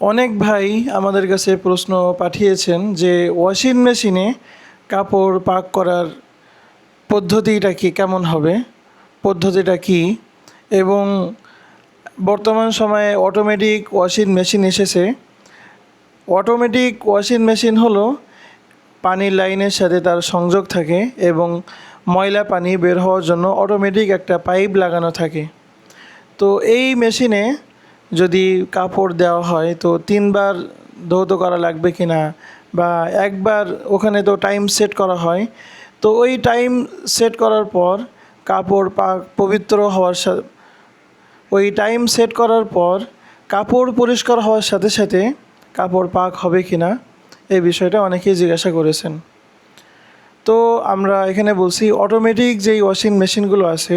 অনেক ভাই আমাদের কাছে প্রশ্ন পাঠিয়েছেন যে ওয়াশিং মেশিনে কাপড় পাক করার পদ্ধতিটা কি, কেমন হবে, পদ্ধতিটা কি। এবং বর্তমান সময়ে অটোমেটিক ওয়াশিং মেশিন এসেছে। অটোমেটিক ওয়াশিং মেশিন হলো পানির লাইনের সাথে তার সংযোগ থাকে এবং ময়লা পানি বের হওয়ার জন্য অটোমেটিক একটা পাইপ লাগানো থাকে। তো এই মেশিনে যদি কাপড় দেওয়া হয় তো 3বার ধৌত করা লাগবে কি না, বা একবার ওখানে তো টাইম সেট করা হয়। তো ওই টাইম সেট করার পর কাপড় পাক পবিত্র হওয়ার সাথে, ওই টাইম সেট করার পর কাপড় পরিষ্কার হওয়ার সাথে সাথে কাপড় পাক হবে কি না, এই বিষয়টা অনেকেই জিজ্ঞাসা করেছেন। তো আমরা এখানে বলছি অটোমেটিক যেই ওয়াশিং মেশিনগুলো আছে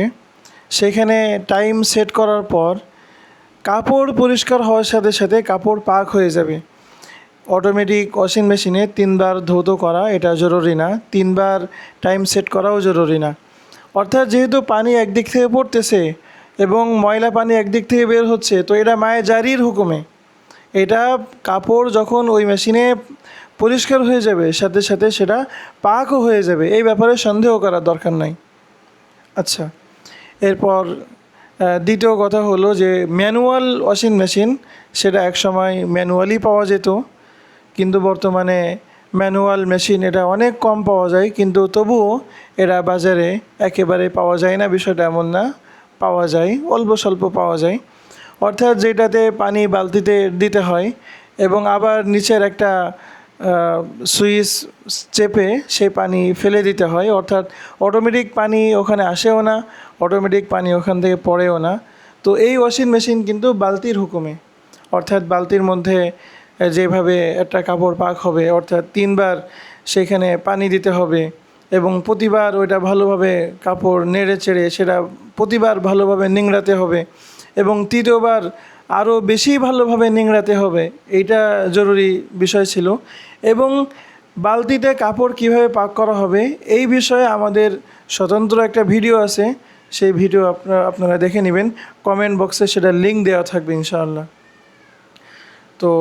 সেখানে টাইম সেট করার পর কাপড় পরিষ্কার হওয়ার সাথে সাথে কাপড় পাক হয়ে যাবে। অটোমেটিক ওয়াশিং মেশিনে 3বার ধৌত করা এটা জরুরি না, 3বার টাইম সেট করাও জরুরি না। অর্থাৎ যেহেতু পানি একদিক থেকে পড়তেছে এবং ময়লা পানি একদিক থেকে বের হচ্ছে, তো এটা মায়ে জারির হুকুমে, এটা কাপড় যখন ওই মেশিনে পরিষ্কার হয়ে যাবে সাথে সাথে সেটা পাকও হয়ে যাবে, এই ব্যাপারে সন্দেহ করার দরকার নাই। আচ্ছা, এরপর দ্বিতীয় কথা হলো যে ম্যানুয়াল ওয়াশিং মেশিন, সেটা একসময় ম্যানুয়ালি পাওয়া যেত, কিন্তু বর্তমানে ম্যানুয়াল মেশিন এটা অনেক কম পাওয়া যায়, কিন্তু তবুও এরা বাজারে একেবারে পাওয়া যায় না বিষয়টা এমন না, পাওয়া যায়, অল্প স্বল্প পাওয়া যায়। অর্থাৎ যেটাতে পানি বালতিতে দিতে হয় এবং আবার নিচের একটা সুইচ চেপে সেই পানি ফেলে দিতে হয়। অর্থাৎ অটোমেটিক পানি ওখানে আসেও না, অটোমেটিক পানি ওখান থেকে পড়েও না। তো এই ওয়াশিং মেশিন কিন্তু বালতির হুকুমে, অর্থাৎ বালতির মধ্যে যেভাবে একটা কাপড় পাক হবে, অর্থাৎ 3বার সেখানে পানি দিতে হবে এবং প্রতিবার ওইটা ভালোভাবে কাপড় নেড়ে চেড়ে সেটা প্রতিবার ভালোভাবে নিংড়াতে হবে এবং তৃতীয়বার আরও বেশি ভালোভাবে নিংড়াতে হবে, এইটা জরুরি বিষয় ছিল। এবং বালতিতে কাপড় কিভাবে পাক করা হবে এই বিষয়ে আমাদের স্বতন্ত্র একটা ভিডিও আছে, সেই ভিডিও আপনারা দেখে নেবেন, কমেন্ট বক্সে সেটা লিঙ্ক দেওয়া থাকবে ইনশাআল্লাহ। তো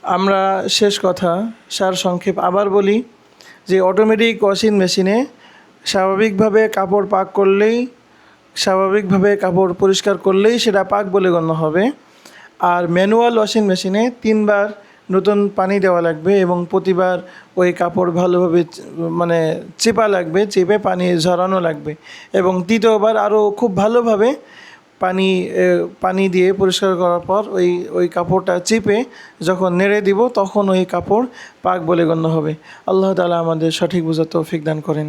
আমরা শেষ কথা সারসংক্ষেপ আবার বলি যে অটোমেটিক ওয়াশিং মেশিনে স্বাভাবিকভাবে কাপড় পাক করলেই, স্বাভাবিকভাবে কাপড় পরিষ্কার করলেই সেটা পাক বলে গণ্য হবে। আর ম্যানুয়াল ওয়াশিং মেশিনে 3বার নতুন পানি দেওয়া লাগবে এবং প্রতিবার ওই কাপড় ভালোভাবে চেপা লাগবে, চেপে পানি ঝরানো লাগবে এবং তৃতীয়বার আরও খুব ভালোভাবে পানি দিয়ে পরিষ্কার করার পর ওই কাপড়টা চেপে যখন নেড়ে দিব তখন ওই কাপড় পাক বলে গণ্য হবে। আল্লাহ তাআলা আমাদের সঠিক বোঝার তৌফিক দান করেন।